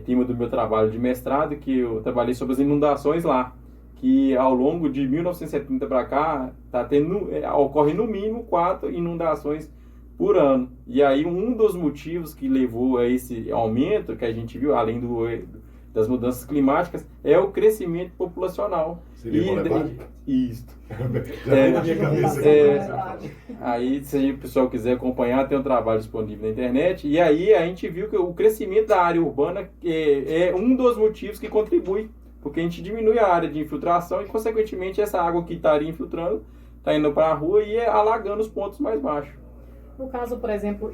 tema do meu trabalho de mestrado, que eu trabalhei sobre as inundações lá, que ao longo de 1970 para cá ocorre no mínimo 4 inundações por ano. E aí um dos motivos que levou a esse aumento que a gente viu, além das mudanças climáticas, é o crescimento populacional. Seria isso. Já veio na minha cabeça aqui. Aí, se o pessoal quiser acompanhar, tem um trabalho disponível na internet. E aí a gente viu que o crescimento da área urbana é um dos motivos que contribui, porque a gente diminui a área de infiltração e, consequentemente, essa água que estaria infiltrando está indo para a rua e alagando os pontos mais baixos. No caso, por exemplo,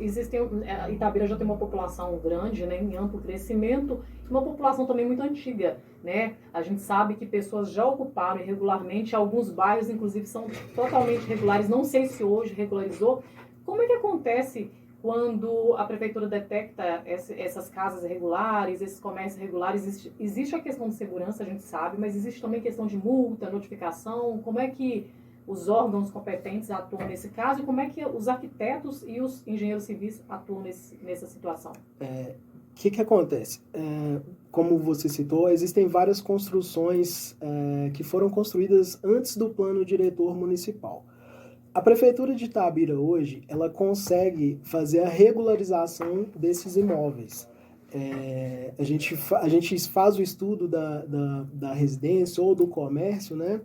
Itabira já tem uma população grande, né, em amplo crescimento, uma população também muito antiga, né? A gente sabe que pessoas já ocuparam irregularmente, alguns bairros, inclusive, são totalmente irregulares, não sei se hoje regularizou. Como é que acontece quando a prefeitura detecta essas casas irregulares, esses comércios irregulares? Existe a questão de segurança, a gente sabe, mas existe também questão de multa, notificação. Como é que os órgãos competentes atuam nesse caso e como é que os arquitetos e os engenheiros civis atuam nessa situação? O que acontece? Como você citou, existem várias construções que foram construídas antes do plano diretor municipal. A prefeitura de Itabira hoje, ela consegue fazer a regularização desses imóveis. A gente faz o estudo da residência ou do comércio, né?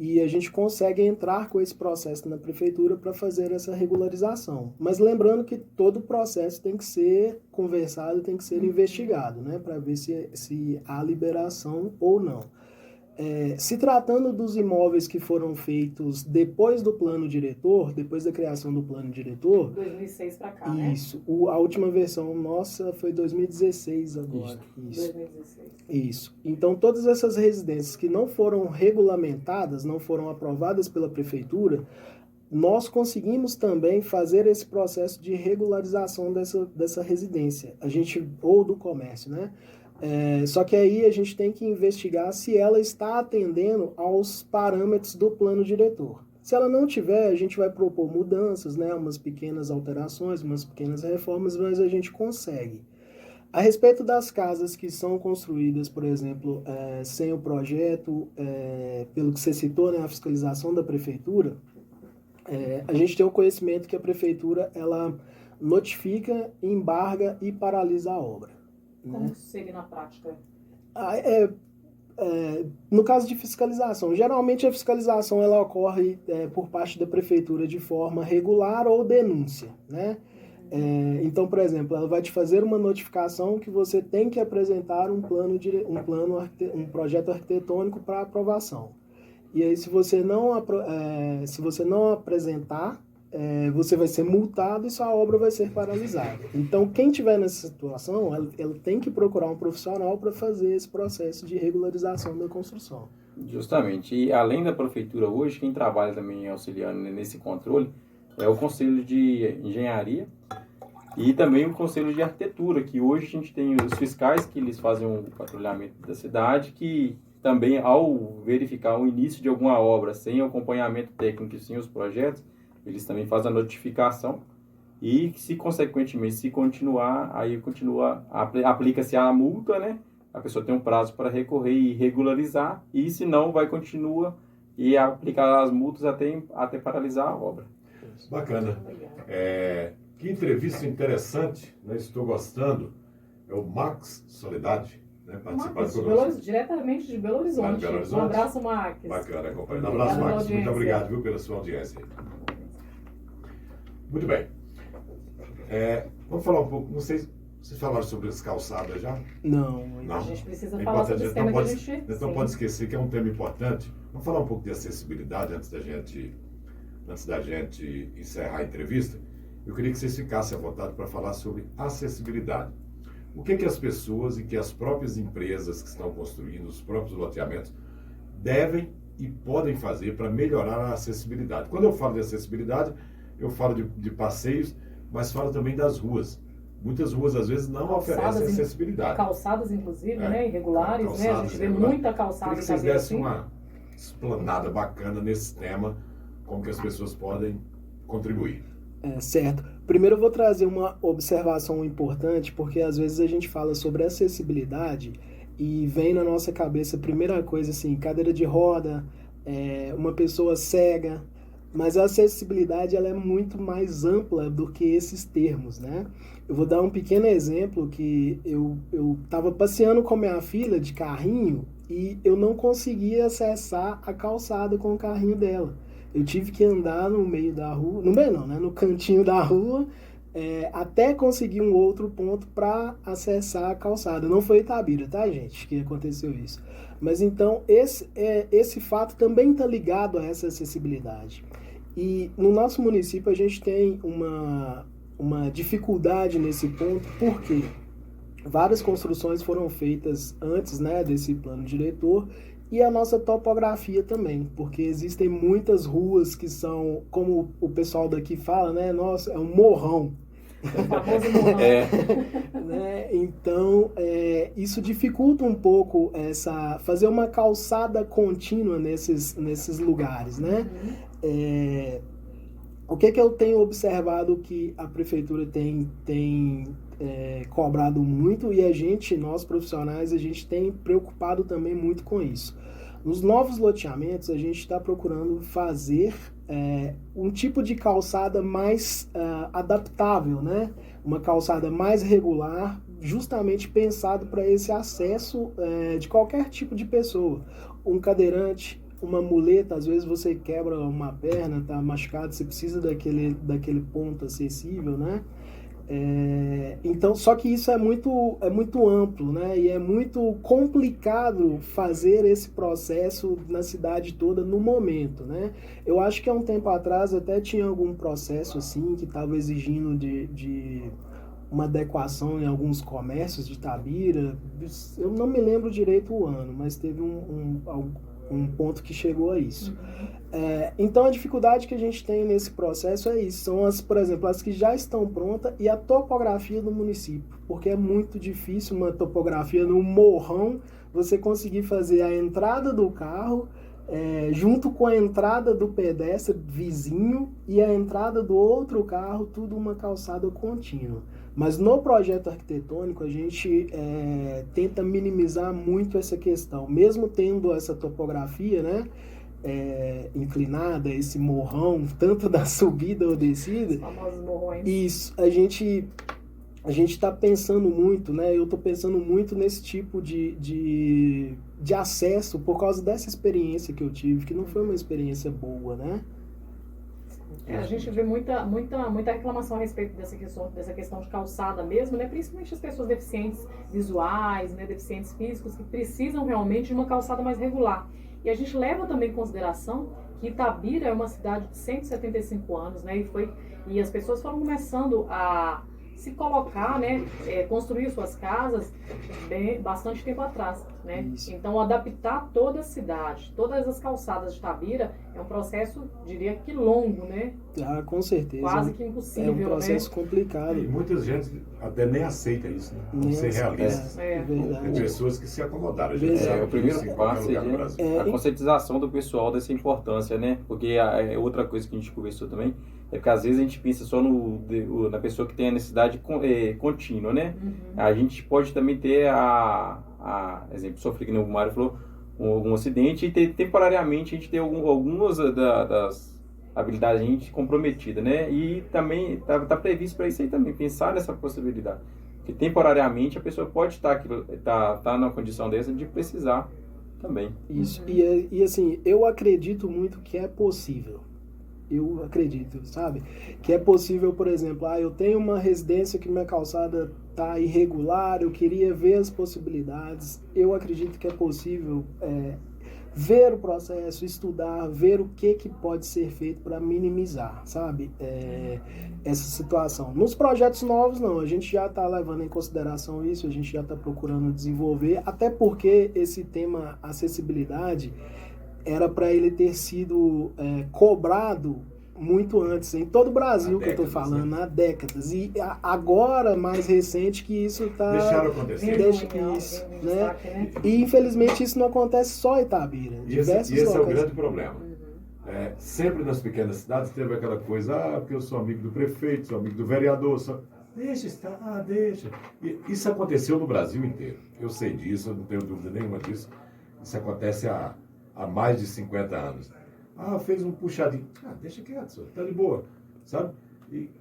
E a gente consegue entrar com esse processo na prefeitura para fazer essa regularização. Mas lembrando que todo o processo tem que ser conversado, tem que ser investigado, né, para ver se há liberação ou não. Se tratando dos imóveis que foram feitos depois do plano diretor, depois da criação do plano diretor... 2006 para cá, né? Isso. A última versão nossa foi 2016 agora. Isso. 2016. Isso. Então, todas essas residências que não foram regulamentadas, não foram aprovadas pela prefeitura, nós conseguimos também fazer esse processo de regularização dessa residência, ou do comércio, né? Só que aí a gente tem que investigar se ela está atendendo aos parâmetros do plano diretor. Se ela não tiver, a gente vai propor mudanças, né, umas pequenas alterações, umas pequenas reformas, mas a gente consegue. A respeito das casas que são construídas, por exemplo, sem o projeto, pelo que você citou, né, a fiscalização da prefeitura, a gente tem o conhecimento que a prefeitura ela notifica, embarga e paralisa a obra. Como Né? isso seria na prática? No caso de fiscalização, geralmente a fiscalização ela ocorre por parte da prefeitura de forma regular ou denúncia, né? Então, por exemplo, ela vai te fazer uma notificação que você tem que apresentar um projeto arquitetônico para aprovação. E aí, se você não apresentar, você vai ser multado e sua obra vai ser paralisada. Então, quem estiver nessa situação, ela tem que procurar um profissional para fazer esse processo de regularização da construção. Justamente. E além da prefeitura hoje, quem trabalha também auxiliando nesse controle é o Conselho de Engenharia e também o Conselho de Arquitetura, que hoje a gente tem os fiscais que eles fazem um patrulhamento da cidade, que também, ao verificar o início de alguma obra sem acompanhamento técnico e sem os projetos, eles também fazem a notificação e, se consequentemente, se continuar, aí aplica-se a multa, né? A pessoa tem um prazo para recorrer e regularizar, e se não, continua e aplicar as multas até paralisar a obra. Bacana. Que entrevista interessante, né? Estou gostando. É o Max Soledade, né? Participando conosco. Diretamente de Belo Horizonte. Um abraço, Max. Bacana, companheiro. Um abraço, Max. Muito obrigado, viu, pela sua audiência. Muito bem. Vamos falar um pouco, não sei se vocês falaram sobre as calçadas já? Não. A gente precisa falar sobre esse tema que a gente... Não pode esquecer que é um tema importante. Vamos falar um pouco de acessibilidade antes da gente encerrar a entrevista. Eu queria que vocês ficassem à vontade para falar sobre acessibilidade. O que as pessoas e que as próprias empresas que estão construindo os próprios loteamentos devem e podem fazer para melhorar a acessibilidade. Quando eu falo de acessibilidade, eu falo de passeios, mas falo também das ruas. Muitas ruas, às vezes, não oferecem acessibilidade. Calçadas, inclusive, né? Irregulares, né? A gente vê muita calçada. Queria que vocês dessem uma explanada bacana nesse tema, como que as pessoas podem contribuir. Certo. Primeiro eu vou trazer uma observação importante, porque às vezes a gente fala sobre acessibilidade e vem na nossa cabeça a primeira coisa assim, cadeira de roda, uma pessoa cega, mas a acessibilidade ela é muito mais ampla do que esses termos, né? Eu vou dar um pequeno exemplo que eu estava passeando com minha filha de carrinho e eu não conseguia acessar a calçada com o carrinho dela. Eu tive que andar no meio da rua, no meio não, né? No cantinho da rua, até conseguir um outro ponto para acessar a calçada. Não foi Itabira, tá, gente, que aconteceu isso. Mas então, esse fato também está ligado a essa acessibilidade. E no nosso município a gente tem uma dificuldade nesse ponto, porque várias construções foram feitas antes, né, desse plano diretor, e a nossa topografia também, porque existem muitas ruas que são, como o pessoal daqui fala, né, nossa, é um morrão. O famoso morrão. Né? Então, isso dificulta um pouco fazer uma calçada contínua nesses lugares, né? O que eu tenho observado que a prefeitura tem cobrado muito e nós profissionais, a gente tem preocupado também muito com isso. Nos novos loteamentos, a gente está procurando fazer um tipo de calçada mais adaptável, né? Uma calçada mais regular, justamente pensado para esse acesso de qualquer tipo de pessoa. Um cadeirante, uma muleta, às vezes você quebra uma perna, tá machucado, você precisa daquele ponto acessível, né? Então, só que isso é muito amplo, né? E é muito complicado fazer esse processo na cidade toda no momento, né? Eu acho que há um tempo atrás até tinha algum processo assim que estava exigindo de uma adequação em alguns comércios de Itabira. Eu não me lembro direito o ano, mas teve um ponto que chegou a isso. Então a dificuldade que a gente tem nesse processo é isso, são por exemplo, as que já estão prontas e a topografia do município, porque é muito difícil uma topografia no morrão, você conseguir fazer a entrada do carro junto com a entrada do pedestre vizinho e a entrada do outro carro, tudo uma calçada contínua. Mas no projeto arquitetônico a gente tenta minimizar muito essa questão, mesmo tendo essa topografia, né? inclinada, esse morrão, tanto da subida ou descida. Os famosos morrões. Isso, a gente está pensando muito, né? Eu estou pensando muito nesse tipo de acesso por causa dessa experiência que eu tive, que não foi uma experiência boa, né? A gente vê muita reclamação a respeito dessa questão de calçada mesmo, né? Principalmente as pessoas deficientes visuais, né? Deficientes físicos, que precisam realmente de uma calçada mais regular. E a gente leva também em consideração que Itabira é uma cidade de 175 anos, né? E as pessoas foram começando a se colocar, né, construir suas casas bastante tempo atrás, né? Isso. Então, adaptar toda a cidade, todas as calçadas de Itabira é um processo, diria que longo, né? Ah, com certeza. Quase que impossível, é um processo né? complicado. E muita gente até nem aceita isso, né? Nem Ser aceita. realista. É. Tem Verdade. pessoas que se acomodaram. A gente Verdade. sabe O primeiro disso em qualquer passo lugar do seria Brasil. a conscientização do pessoal dessa importância, né? Porque outra coisa que a gente conversou também é que às vezes a gente pensa só na pessoa que tem a necessidade contínua, né? Uhum. A gente pode também ter exemplo, sofrer, que o Mário falou, algum acidente e temporariamente a gente ter algumas das habilidades a gente comprometida, né? E também tá previsto para isso aí também, pensar nessa possibilidade. Que temporariamente a pessoa pode estar numa condição dessa de precisar também. Isso. Uhum. E assim, eu acredito muito que é possível. Eu acredito, sabe? Que é possível, por exemplo, eu tenho uma residência que minha calçada tá irregular, eu queria ver as possibilidades. Eu acredito que é possível ver o processo, estudar, ver o que pode ser feito para minimizar, sabe? Essa situação. Nos projetos novos, não. A gente já está levando em consideração isso, a gente já está procurando desenvolver, até porque esse tema acessibilidade era para ele ter sido cobrado muito antes, em todo o Brasil, que eu estou falando, há décadas. E agora, mais recente, que isso está... Deixaram acontecer. né? E, infelizmente, isso não acontece só em Itabira. E esse Diversos é o locais. grande problema. Sempre nas pequenas cidades teve aquela coisa, porque eu sou amigo do prefeito, sou amigo do vereador, deixa estar, deixa. E isso aconteceu no Brasil inteiro. Eu sei disso, eu não tenho dúvida nenhuma disso. Isso acontece há mais de 50 anos. Fez um puxadinho. Deixa quieto, senhor, tá de boa, sabe?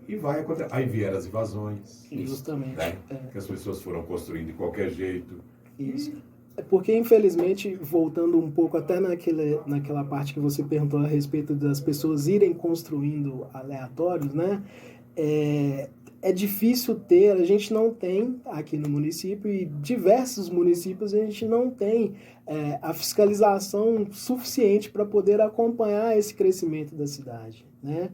E vai acontecer. Aí vieram as invasões. Justamente. Né? Que as pessoas foram construindo de qualquer jeito. Isso. É porque, infelizmente, voltando um pouco até naquela parte que você perguntou a respeito das pessoas irem construindo aleatórios, né? É difícil a gente não tem aqui no município, e diversos municípios a gente não tem a fiscalização suficiente para poder acompanhar esse crescimento da cidade, né?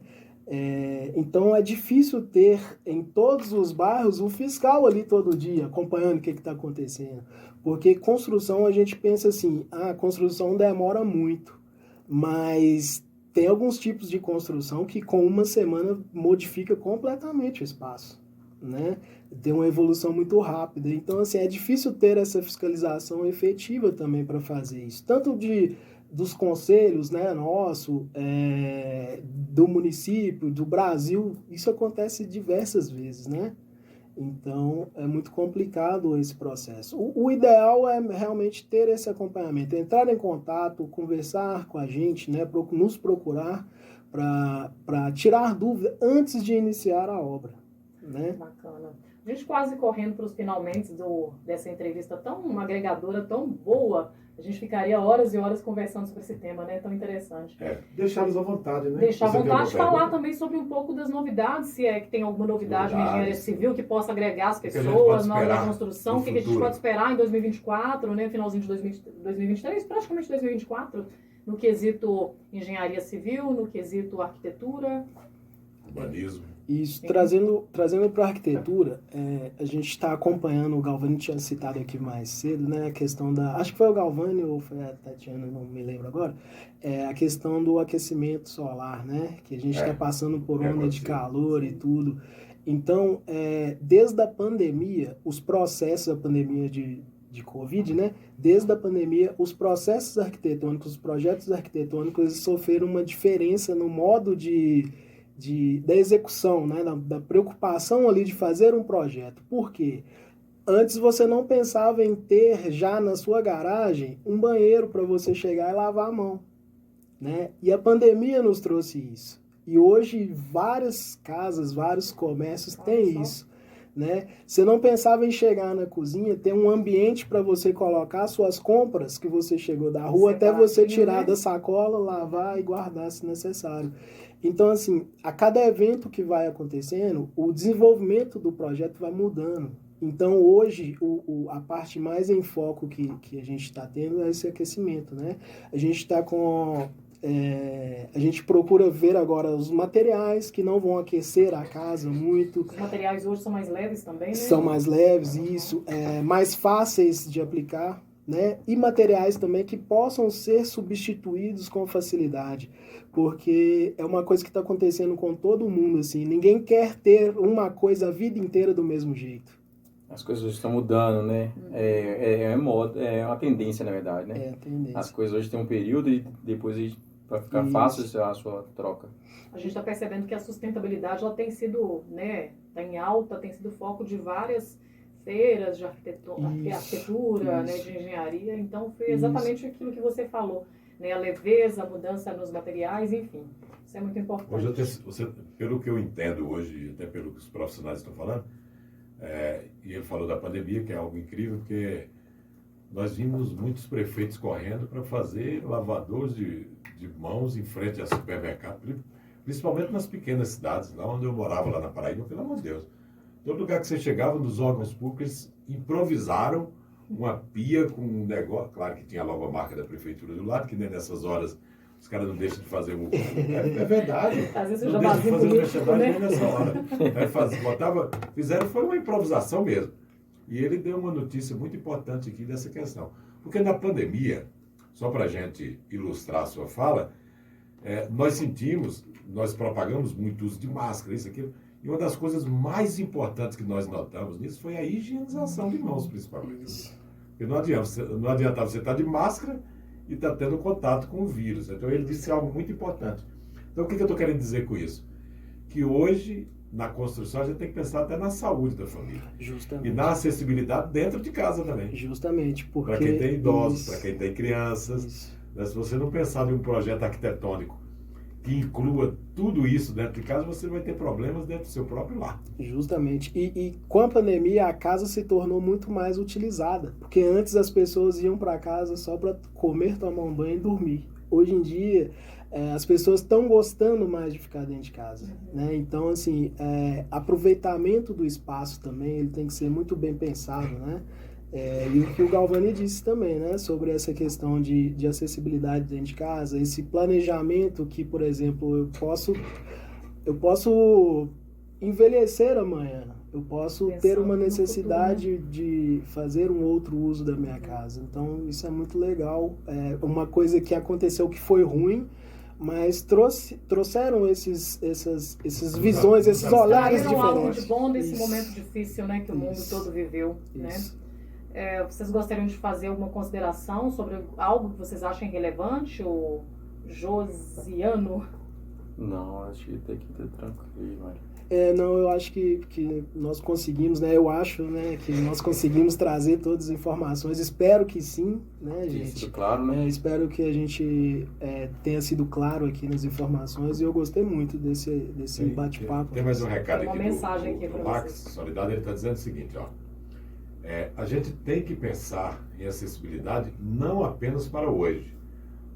Então é difícil ter em todos os bairros um fiscal ali todo dia, acompanhando o que está acontecendo. Porque construção, a gente pensa assim, a construção demora muito, mas tem alguns tipos de construção que com uma semana modifica completamente o espaço, né? Tem uma evolução muito rápida. Então, assim, é difícil ter essa fiscalização efetiva também para fazer isso. Tanto dos conselhos, né, nosso, do município, do Brasil, isso acontece diversas vezes, né? Então, é muito complicado esse processo. O ideal é realmente ter esse acompanhamento, entrar em contato, conversar com a gente, né, nos procurar para tirar dúvida antes de iniciar a obra, né? Bacana. A gente quase correndo para os finalmente dessa entrevista tão agregadora, tão boa. A gente ficaria horas e horas conversando sobre esse tema, né? Tão interessante. Deixá-los à vontade, né? Deixar à vontade de falar também sobre um pouco das novidades, se é que tem alguma novidade na engenharia civil que possa agregar as pessoas na hora da construção, o que a gente pode esperar em 2024, né? Finalzinho de 2023, praticamente 2024, no quesito engenharia civil, no quesito arquitetura. Urbanismo. Isso, trazendo para a arquitetura, a gente está acompanhando, o Galvani tinha citado aqui mais cedo, né, a questão acho que foi o Galvani ou foi a Tatiana, não me lembro agora, a questão do aquecimento solar, né, que a gente está passando por onda de calor e tudo. Então, desde a pandemia, os processos da pandemia de Covid, né, desde a pandemia, os processos arquitetônicos, os projetos arquitetônicos, eles sofreram uma diferença no modo da execução, né, da preocupação ali de fazer um projeto. Por quê? Antes você não pensava em ter já na sua garagem um banheiro para você chegar e lavar a mão. né? E a pandemia nos trouxe isso. E hoje várias casas, vários comércios têm isso, né? Você não pensava em chegar na cozinha, ter um ambiente para você colocar suas compras que você chegou da rua, até você tirar da sacola, lavar e guardar se necessário. Então, assim, a cada evento que vai acontecendo, o desenvolvimento do projeto vai mudando. Então, hoje, a parte mais em foco que a gente está tendo é esse aquecimento, né? A gente está com... a gente procura ver agora os materiais que não vão aquecer a casa muito. Os materiais hoje são mais leves também, né? São mais leves, isso. Mais fáceis de aplicar, né? E materiais também que possam ser substituídos com facilidade. Porque é uma coisa que está acontecendo com todo mundo, assim. Ninguém quer ter uma coisa a vida inteira do mesmo jeito. As coisas hoje estão mudando, né? É uma tendência, na verdade, né? É a tendência. As coisas hoje têm um período e depois para ficar fácil a sua troca. A gente está percebendo que a sustentabilidade ela tem sido, né, tá em alta, tem sido foco de várias feiras de arquitetura, né, de engenharia. Então, foi exatamente aquilo que você falou, né? A leveza, a mudança nos materiais, enfim. Isso é muito importante. Hoje, pelo que eu entendo hoje, até pelo que os profissionais estão falando, e ele falou da pandemia, que é algo incrível, porque nós vimos muitos prefeitos correndo para fazer lavadores de mãos em frente a supermercado, principalmente nas pequenas cidades, lá onde eu morava, lá na Paraíba, pelo amor de Deus. Todo lugar que você chegava, nos órgãos públicos, improvisaram uma pia com um negócio, claro que tinha a logomarca da prefeitura do lado, que nem nessas horas os caras não deixam de fazer o... É verdade. Às vezes eu não já deixam de fazer político, merchandising né? nem nessa hora. Fizeram, foi uma improvisação mesmo. E ele deu uma notícia muito importante aqui dessa questão. Porque na pandemia, só para a gente ilustrar a sua fala, nós propagamos muito uso de máscara, isso, aquilo, e uma das coisas mais importantes que nós notamos nisso foi a higienização de mãos, principalmente. Porque não adiantava você estar de máscara e estar tendo contato com o vírus. Então ele disse algo muito importante. Então o que eu estou querendo dizer com isso? Que hoje, na construção, a gente tem que pensar até na saúde da família. Justamente. E na acessibilidade dentro de casa também. Justamente, porque... Para quem tem idosos, para quem tem crianças. Né? Se você não pensar em um projeto arquitetônico que inclua tudo isso dentro de casa, você vai ter problemas dentro do seu próprio lar. Justamente. E com a pandemia, a casa se tornou muito mais utilizada. Porque antes as pessoas iam para casa só para comer, tomar um banho e dormir. Hoje em dia, as pessoas estão gostando mais de ficar dentro de casa. Né? Então, assim, aproveitamento do espaço também, ele tem que ser muito bem pensado, né? E o que o Galvani disse também, né, sobre essa questão de acessibilidade dentro de casa, esse planejamento que, por exemplo, eu posso envelhecer amanhã, eu posso ter uma necessidade de fazer um outro uso da minha casa. Então, isso é muito legal. É uma coisa que aconteceu que foi ruim, mas trouxeram essas visões, esses olhares diferentes. Algo diferentes. de bom desse momento difícil, né, que o mundo todo viveu, né? Vocês gostariam de fazer alguma consideração sobre algo que vocês achem relevante, o Josiano? Não, acho que tem que ter tranquilo, Mário. Não, eu acho que nós conseguimos, né? Eu acho, né, que nós conseguimos trazer todas as informações. Espero que sim, né, gente? Sido claro, né? Espero que a gente tenha sido claro aqui nas informações e eu gostei muito desse bate-papo. Tem mais um recado Tem uma aqui mensagem aqui do para Max vocês. Solidariedade, ele está dizendo o seguinte, ó. A gente tem que pensar em acessibilidade não apenas para hoje,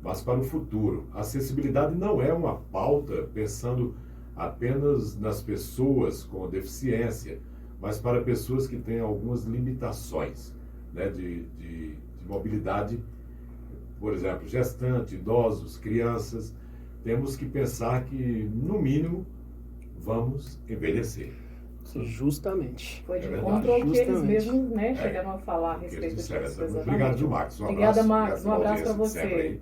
mas para o futuro. A acessibilidade não é uma pauta pensando apenas nas pessoas com deficiência, mas para pessoas que têm algumas limitações, né, de mobilidade, por exemplo, gestante, idosos, crianças. Temos que pensar que, no mínimo, vamos envelhecer. Justamente. Foi de É encontro ao que eles justamente. mesmos, né, chegaram a falar a Que eles respeito disso. disseram. Exatamente. Obrigado, viu, Max? Obrigada, Max. Um Obrigado pela abraço para audiência de sempre você. aí.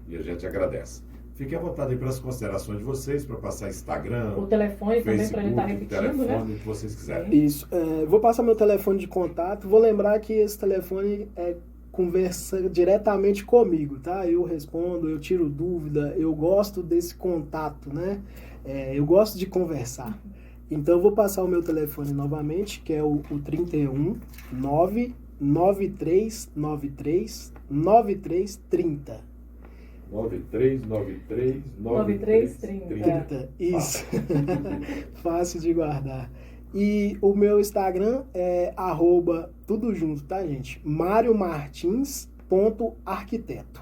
E a gente agradece. Fiquem à vontade aí pelas considerações de vocês, para passar Instagram, O telefone também para ele estar Facebook, repetindo, telefone, né? o que vocês quiserem. Isso. Vou passar meu telefone de contato. Vou lembrar que esse telefone conversa diretamente comigo, tá? Eu respondo, eu tiro dúvida, eu gosto desse contato, né? Eu gosto de conversar. Então, eu vou passar o meu telefone novamente, que é o 31 99393 9330. 9330. 30. Isso. Fácil de guardar. E o meu Instagram é tudo junto, tá, gente? mariomartins.arquiteto.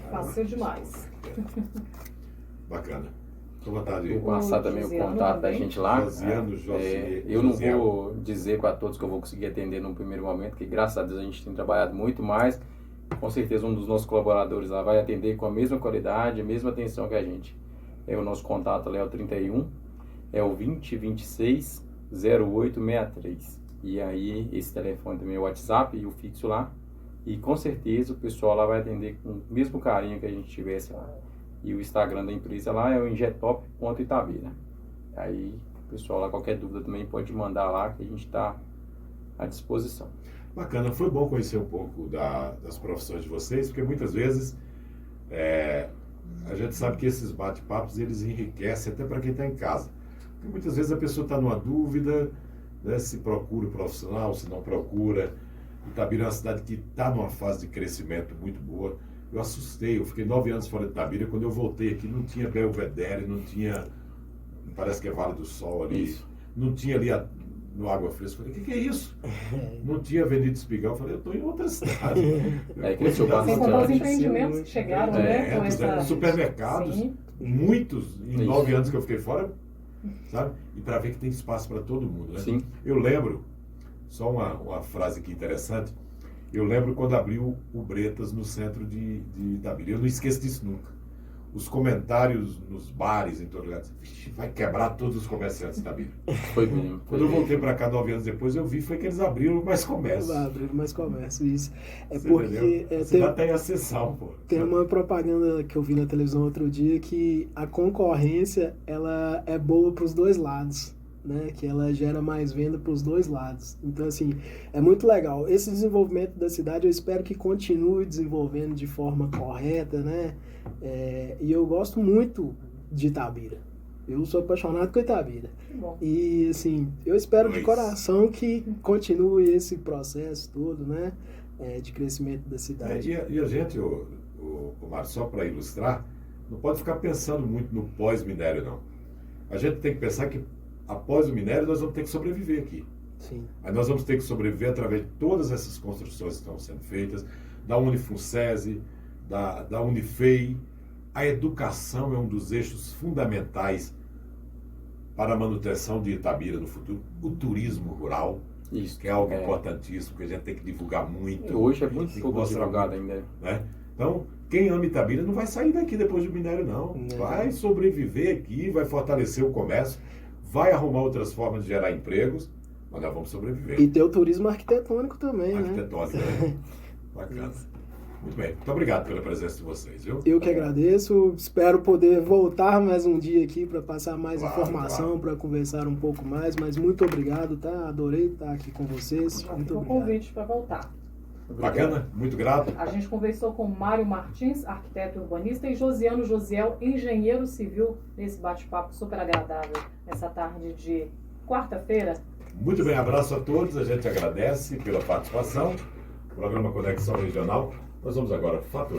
Fácil demais. Bacana. Com vontade. Vou passar também o contato da gente lá. Eu não vou dizer para todos que eu vou conseguir atender num primeiro momento, que graças a Deus a gente tem trabalhado muito mais. Com certeza um dos nossos colaboradores lá vai atender com a mesma qualidade, a mesma atenção que a gente. O nosso contato lá é o 31, é o 2026 0863. E aí esse telefone também é o WhatsApp e o fixo lá. E com certeza o pessoal lá vai atender com o mesmo carinho que a gente tivesse lá. E o Instagram da empresa lá é o ingetop.itabira. Aí o pessoal lá, qualquer dúvida também pode mandar lá que a gente está à disposição. Bacana, foi bom conhecer um pouco das profissões de vocês, porque muitas vezes a gente sabe que esses bate-papos eles enriquecem até para quem está em casa. Porque muitas vezes a pessoa está numa dúvida, né, se procura o profissional, se não procura. Itabira é uma cidade que está numa fase de crescimento muito boa. Eu assustei, eu fiquei 9 anos fora de Itabira, quando eu voltei aqui não tinha Belvedere, não tinha, parece que é Vale do Sol ali, Isso. Não tinha ali no Água Fresca. Eu falei, o que é isso? Não tinha Avenida Espigão. Eu falei, eu estou em outra cidade. Cresceu Sem contar os bastante. empreendimentos que chegaram, né? Com essa... Supermercados, Sim. muitos, em Isso. 9 anos que eu fiquei fora, sabe? E para ver que tem espaço para todo mundo, né? Sim. Eu lembro, só uma frase aqui interessante, eu lembro quando abriu o Bretas no centro de Itabira. Eu não esqueço disso nunca. Os comentários nos bares, em todo lugar, vai quebrar todos os comerciantes de Itabira. Foi mesmo. Quando eu voltei para cá 9 anos depois, eu vi foi que eles abriram mais comércio. Abriram mais comércio, isso. É Você porque entendeu? A cidade tem acessão, pô. tem uma propaganda que eu vi na televisão outro dia que a concorrência ela é boa para os dois lados, né? Que ela gera mais venda para os dois lados. Então, assim, é muito legal. Esse desenvolvimento da cidade, eu espero que continue desenvolvendo de forma correta, né? E eu gosto muito de Itabira. Eu sou apaixonado com Itabira. Que bom. E, assim, eu espero de Pois. coração que continue esse processo todo, né? De crescimento da cidade. E a gente, o Mário, só para ilustrar, não pode ficar pensando muito no pós-minério, não. A gente tem que pensar que após o minério nós vamos ter que sobreviver aqui. Sim. Aí nós vamos ter que sobreviver através de todas essas construções que estão sendo feitas, da Unifuncese, da Unifei. A educação é um dos eixos fundamentais para a manutenção de Itabira no futuro. O turismo rural, Isso. que é algo importantíssimo, que a gente tem que divulgar muito. Hoje é muito tem que pouco mostrar divulgado muito, ainda. né? Então, quem ama Itabira não vai sair daqui depois do minério, não. Não. Vai sobreviver aqui, vai fortalecer o comércio, vai arrumar outras formas de gerar empregos, mas nós vamos sobreviver. E ter o turismo arquitetônico também, né? Arquitetônica, né? Bacana. Muito bem. Muito obrigado pela presença de vocês, viu? Eu que agradeço. Espero poder voltar mais um dia aqui para passar mais Claro, informação, claro. para conversar um pouco mais. Mas muito obrigado, tá? Adorei estar aqui com vocês. Já Muito fica o obrigado. convite para voltar. Bacana, muito grato. A gente conversou com Mário Martins, arquiteto e urbanista, e Josiano Josiel, engenheiro civil, nesse bate-papo super agradável, nessa tarde de quarta-feira. Muito bem, abraço a todos. A gente agradece pela participação. Programa Conexão Regional. Nós vamos agora faturar.